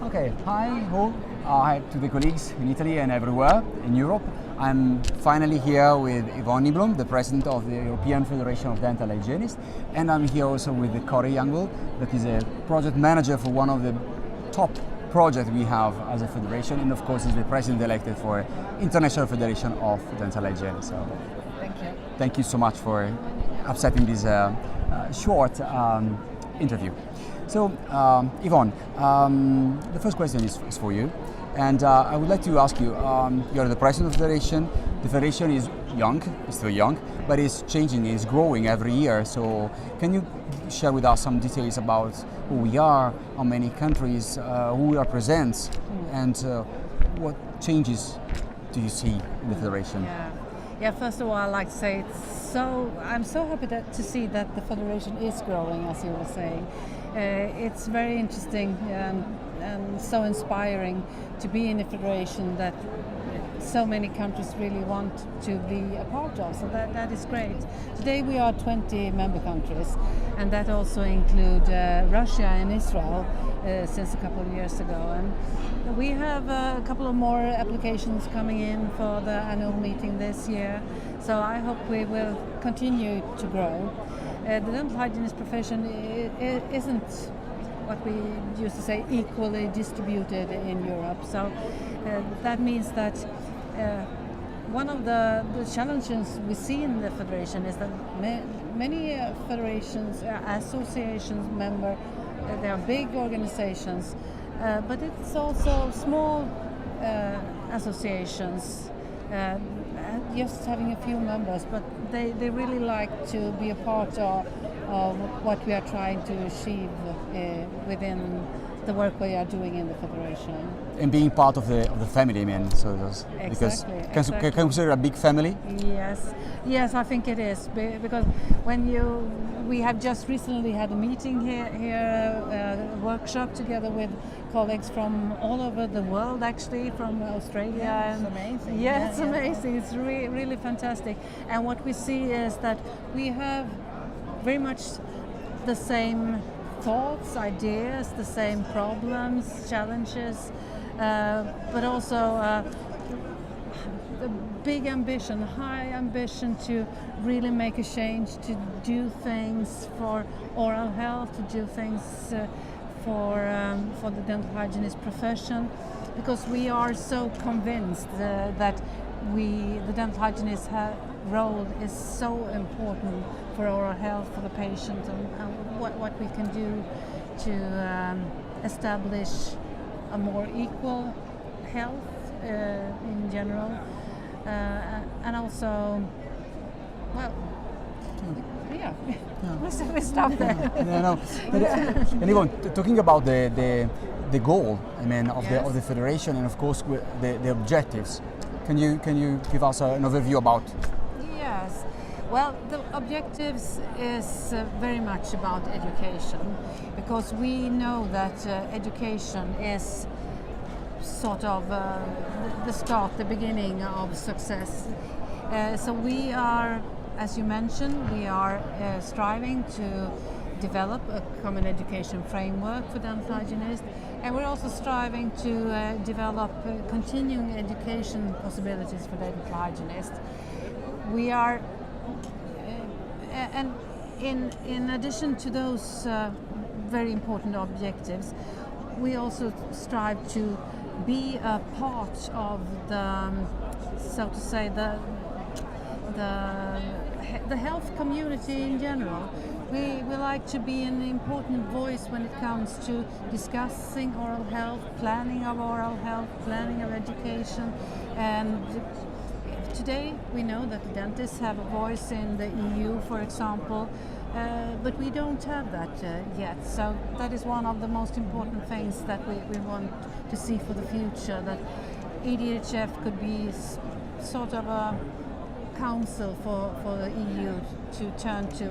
Okay, hi all. Hi to the colleagues in Italy and everywhere in Europe. I'm finally here with Yvonne, the president of the European Federation of Dental Hygienists, and I'm here also with Corrie, that is a project manager for one of the top projects we have as a federation, and of course is the president elected for International Federation of Dental Hygiene. So, thank you so much for accepting this short interview. So, Yvonne, the first question is for you, and I would like to ask you, you're the president of the federation. The federation is young, it's still young, but it's changing, it's growing every year. So, can you share with us some details about who we are, how many countries, who we represent, and what changes do you see in the federation? Yeah. First of all, I'd like to say I'm so happy to see that the federation is growing, as you were saying. It's very interesting and so inspiring to be in a federation that so many countries really want to be a part of, so that is great. Today we are 20 member countries, and that also include Russia and Israel since a couple of years ago. And we have a couple of more applications coming in for the annual meeting this year, so I hope we will continue to grow. The dental hygienist profession isn't what we used to say equally distributed in Europe, so that means that one of the challenges we see in the federation is that many federations, associations member, they are big organizations, but it's also small associations, just having a few members, but they really like to be a part of what we are trying to achieve within the work we are doing in the federation. And being part of the family, I mean, so because can you consider a big family? Yes, I think it is, because we have just recently had a meeting here, a workshop together with colleagues from all over the world, actually, from Australia. Yeah, it's amazing. Yeah, it's amazing. It's really fantastic. And what we see is that we have very much the same thoughts, ideas, the same problems, challenges, but also a big ambition, high ambition to really make a change, to do things for oral health, to do things for the dental hygienist profession, because we are so convinced that the dental hygienist role is so important for oral health, for the patient, and what we can do to establish a more equal health in general, and also, well, we stop there. And Yvonne, talking about the goal, I mean, of the federation, and of course the objectives. Can you give us an overview about? Yes. Well, the objectives is very much about education, because we know that education is sort of the start, the beginning of success. So we are, as you mentioned, we are striving to develop a common education framework for dental hygienists, and we're also striving to develop continuing education possibilities for dental hygienists. We are, and in addition to those very important objectives, we also strive to be a part of the, so to say, the health community in general. We like to be an important voice when it comes to discussing oral health, planning of oral health, planning of education. And today we know that the dentists have a voice in the EU, for example, but we don't have that yet. So that is one of the most important things that we want to see for the future, that EDHF could be sort of a council for the EU to turn to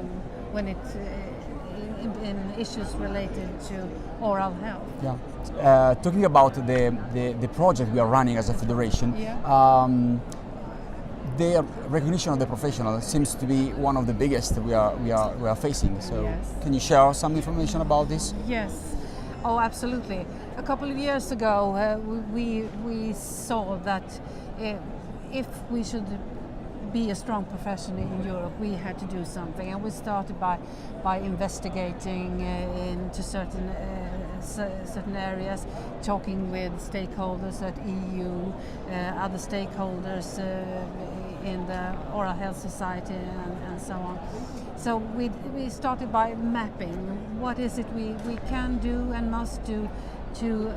when it in issues related to oral health. Yeah. Talking about the project we are running as a federation, the recognition of the professional seems to be one of the biggest we are facing. So, can you share some information about this? Yes. Oh, absolutely. A couple of years ago, we saw that if we should be a strong profession in Europe, we had to do something, and we started by investigating into certain areas, talking with stakeholders at EU, other stakeholders in the Oral Health Society, and so on. So we started by mapping what is it we can do and must do to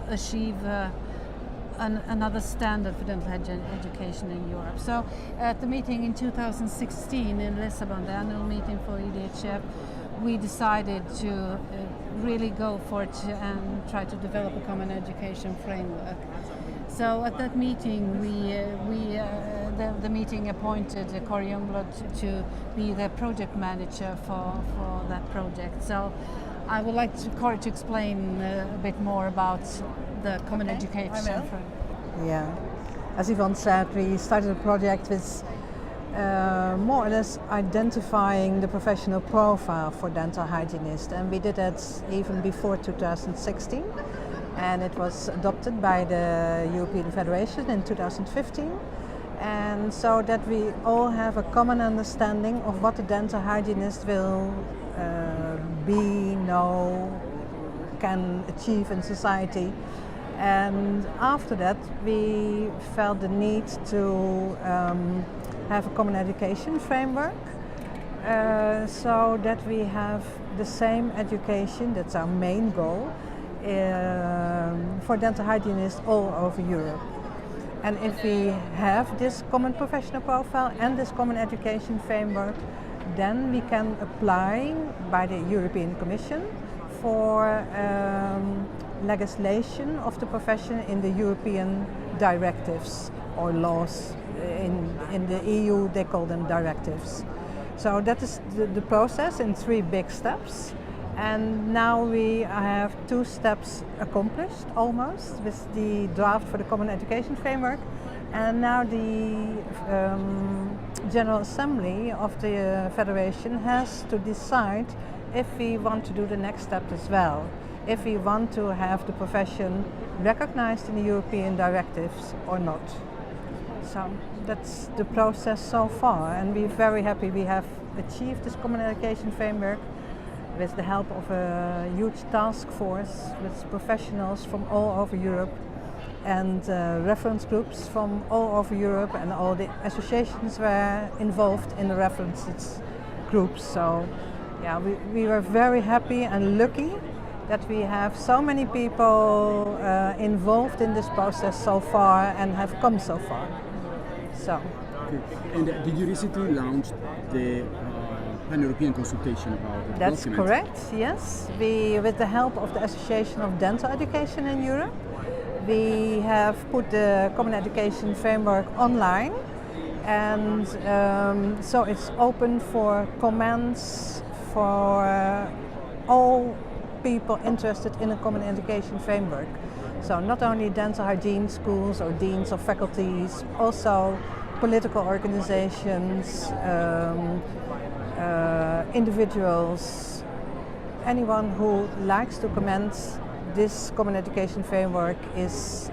achieve another standard for dental education in Europe. So at the meeting in 2016 in Lisbon, the annual meeting for EDHF, we decided to really go for it and try to develop a common education framework. So at that meeting, the meeting appointed Corrie to be the project manager for that project. So I would like Corrie to explain a bit more about the common education framework. Yeah, as Yvonne said, we started a project with more or less identifying the professional profile for dental hygienists, and we did that even before 2016, and it was adopted by the European Federation in 2015, and so that we all have a common understanding of what the dental hygienist will be, know, can achieve in society. And after that, we felt the need to have a common education framework, so that we have the same education, that's our main goal, for dental hygienists all over Europe. And if we have this common professional profile and this common education framework, then we can apply by the European Commission for legislation of the profession in the European directives or laws. In the EU they call them directives. So that is the process in 3 big steps, and now we have 2 steps accomplished almost with the draft for the Common Education Framework, and now the General Assembly of the Federation has to decide if we want to do the next step as well, if we want to have the profession recognized in the European directives or not. So that's the process so far, and we're very happy we have achieved this common education framework with the help of a huge task force with professionals from all over Europe and reference groups from all over Europe, and all the associations were involved in the references groups. So yeah, we were very happy and lucky that we have so many people involved in this process so far and have come so far. So. Okay. And did you recently launch the pan-European consultation about the That's document? correct, yes. We, with the help of the Association of Dental Education in Europe, we have put the Common Education Framework online, and so it's open for comments for all people interested in a Common Education Framework. So not only dental hygiene schools or deans or faculties, also political organizations, individuals, anyone who likes to comment this Common Education Framework is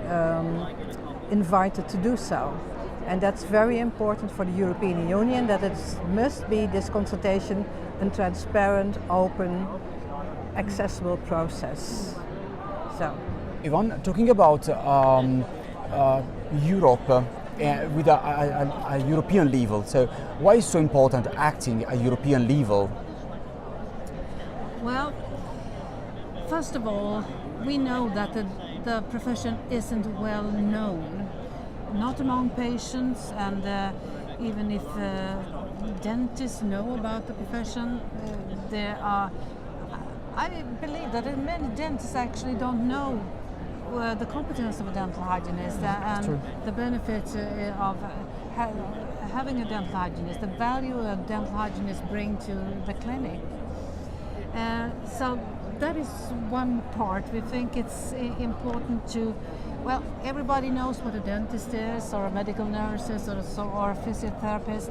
invited to do so. And that's very important for the European Union, that it must be, this consultation, a transparent, open, accessible process. So. Yvonne, talking about Europe with a European level, so why is it so important acting at European level? Well, first of all, we know that the profession isn't well known, not among patients, and even if dentists know about the profession, there are, I believe that many dentists actually don't know the competence of a dental hygienist and the benefits of having a dental hygienist, the value a dental hygienist bring to the clinic. So that is one part. We think it's important to, well, everybody knows what a dentist is, or a medical nurse is, or a physiotherapist.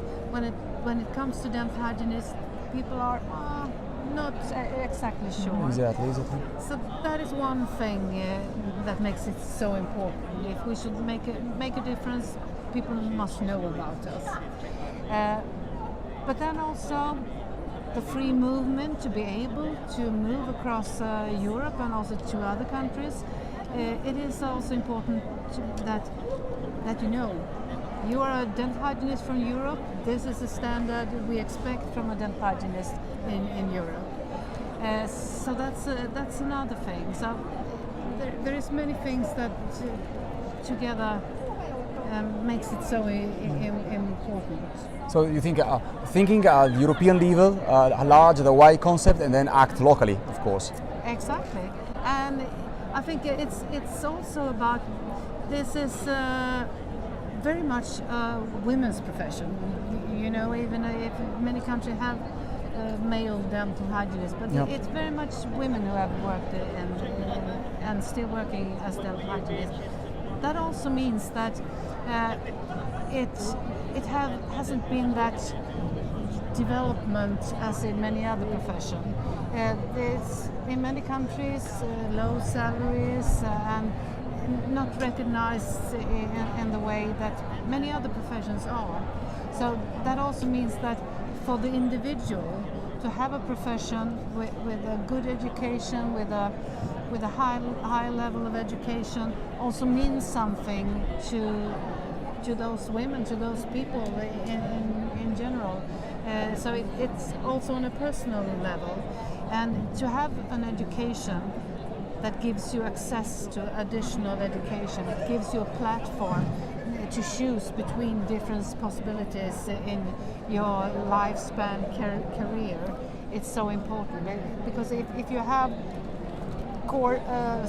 When it comes to dental hygienists, people are not exactly sure. Exactly. So that is one thing that makes it so important. If we should make a difference, people must know about us. But then also the free movement, to be able to move across Europe and also to other countries. It is also important that you know. You are a dental hygienist from Europe. This is the standard we expect from a dental hygienist in Europe. So that's another thing. So there is many things that together makes it so important. So you think thinking at European level, a large, the wide concept, and then act locally, of course. Exactly, and I think it's also about this is very much a women's profession. You know, even if many countries have male dental hygienists, but Yep. it's very much women who have worked and still working as dental hygienists. That also means that it hasn't been that development as in many other professions. There's in many countries low salaries and not recognized in the way that many other professions are. So that also means that for the individual to have a profession with a good education, with a high level of education, also means something to those women, to those people in general. So it's also on a personal level, and to have an education that gives you access to additional education, it gives you a platform to choose between different possibilities in your lifespan career. It's so important, because if you have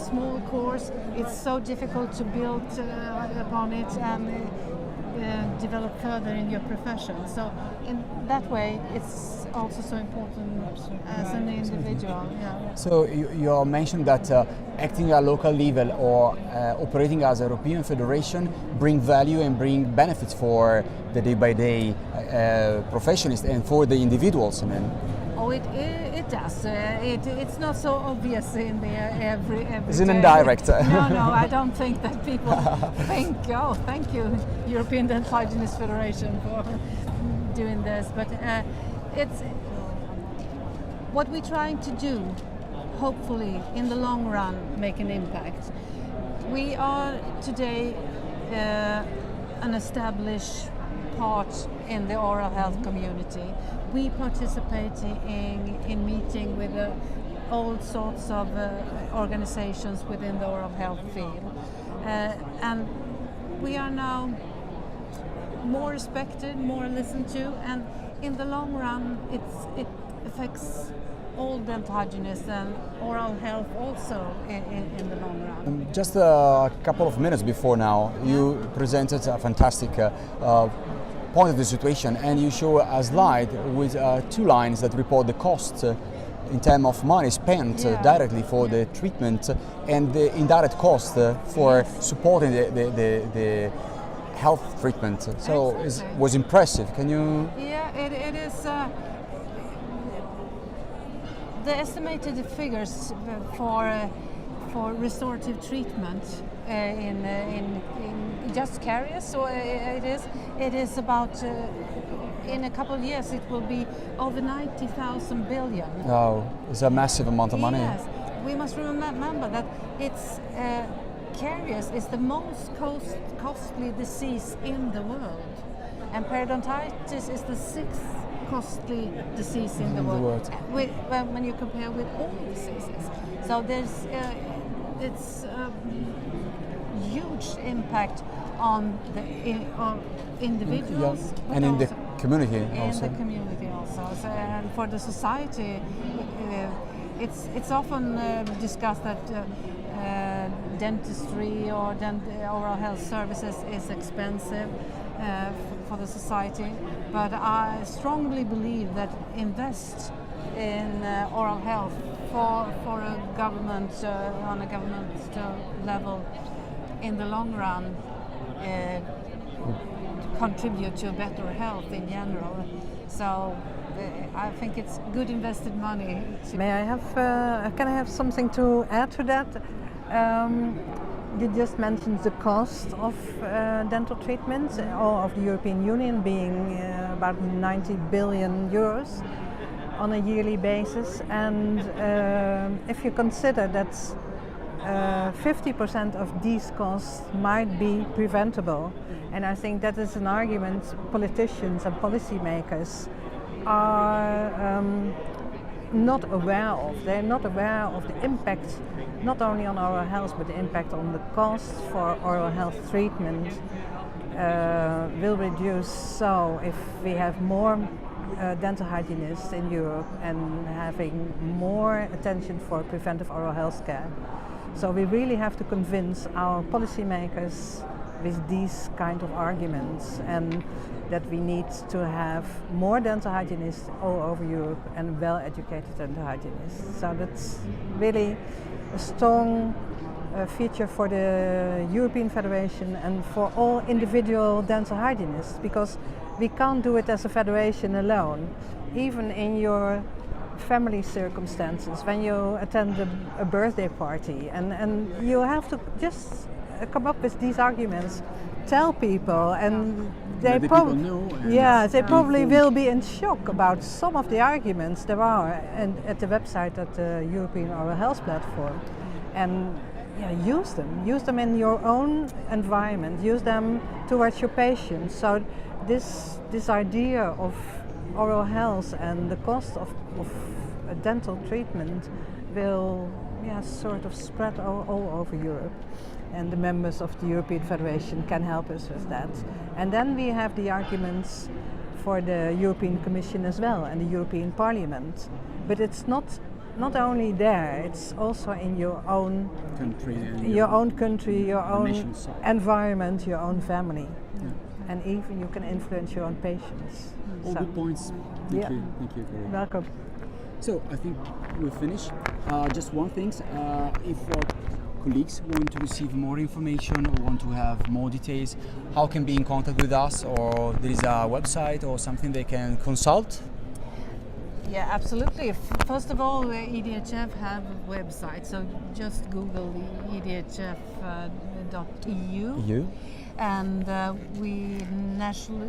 small course, it's so difficult to build upon it and develop further in your profession. So in that way, it's also so important as an individual. Yeah. So you mentioned that acting at local level or operating as a European federation bring value and bring benefits for the day-by-day professionists and for the individuals. I mean. Oh, it does. It's not so obvious in there every It's an day. indirect. No, I don't think that people think, oh, thank you, European Dental Hygienist Federation, for doing this. But it's what we're trying to do, hopefully, in the long run, make an impact. We are today an established part in the oral health community. We participate in meeting with all sorts of organizations within the oral health field, and we are now more respected, more listened to, and in the long run, it affects all dental hygienists and oral health also in the long run. Just a couple of minutes before now, you presented a fantastic point of the situation, and you show a slide with 2 lines that report the cost in terms of money spent directly for the treatment and the indirect cost for supporting the health treatment. So it was impressive. Can you? Yeah, it is. The estimated figures for restorative treatment in just caries, so it is about in a couple of years it will be over 90,000 billion. Oh, it's a massive amount of money. Yes, we must remember that it's caries is the most costly disease in the world, and periodontitis is the 6th costly disease in the world. When you compare with all diseases, so there's it's huge impact on the individuals, and in the community also. In the community also, so, and for the society, it's often discussed that dentistry or oral health services is expensive for the society, but I strongly believe that invest in oral health for a government on a government level in the long run contribute to better health in general. So I think it's good invested money. May I have, can I have something to add to that? You just mentioned the cost of dental treatments, all of the European Union being about 90 billion euros on a yearly basis. And if you consider that 50% of these costs might be preventable, and I think that is an argument politicians and policymakers are not aware of. They're not aware of the impact not only on oral health, but the impact on the cost for oral health treatment will reduce. So if we have more dental hygienists in Europe and having more attention for preventive oral health care. So we really have to convince our policymakers with these kind of arguments, and that we need to have more dental hygienists all over Europe and well-educated dental hygienists. So that's really a strong feature for the European Federation and for all individual dental hygienists, because we can't do it as a federation alone. Even in your family circumstances, when you attend a birthday party, and you have to just come up with these arguments, tell people, and they probably will be in shock about some of the arguments there are at the website at the European Oral Health Platform. And use them in your own environment, use them towards your patients. So this idea of oral health and the cost of dental treatment will sort of spread all over Europe, and the members of the European Federation can help us with that. And then we have the arguments for the European Commission as well and the European Parliament. But it's not only there, it's also in your own country, your own environment, your own family. Yeah. And even you can influence your own patients. All good points. Thank you, Corrie. Welcome. So I think we'll finish. Just one thing, if our colleagues want to receive more information or want to have more details, how can be in contact with us, or there is a website or something they can consult? Yeah, absolutely. First of all, EDHF have a website, so just Google the edhf.eu. And we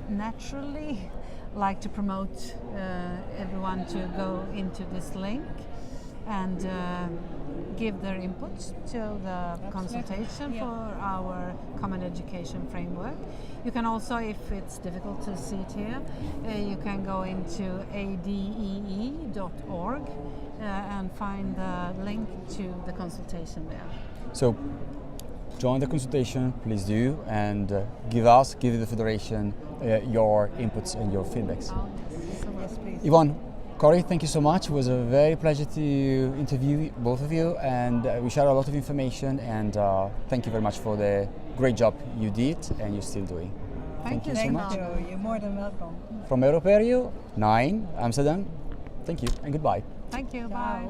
naturally like to promote everyone to go into this link and give their input to the consultation for our common education framework. You can also, if it's difficult to see it here, you can go into adee.org and find the link to the consultation there. So join the consultation, please do, and give the Federation your inputs and your feedbacks. So yes, please. Yvonne, Corrie, thank you so much. It was a very pleasure to interview both of you, and we shared a lot of information, and thank you very much for the great job you did and you're still doing. Thank you so much. You're more than welcome. From Europeriu 9, Amsterdam, thank you and goodbye. Thank you, bye.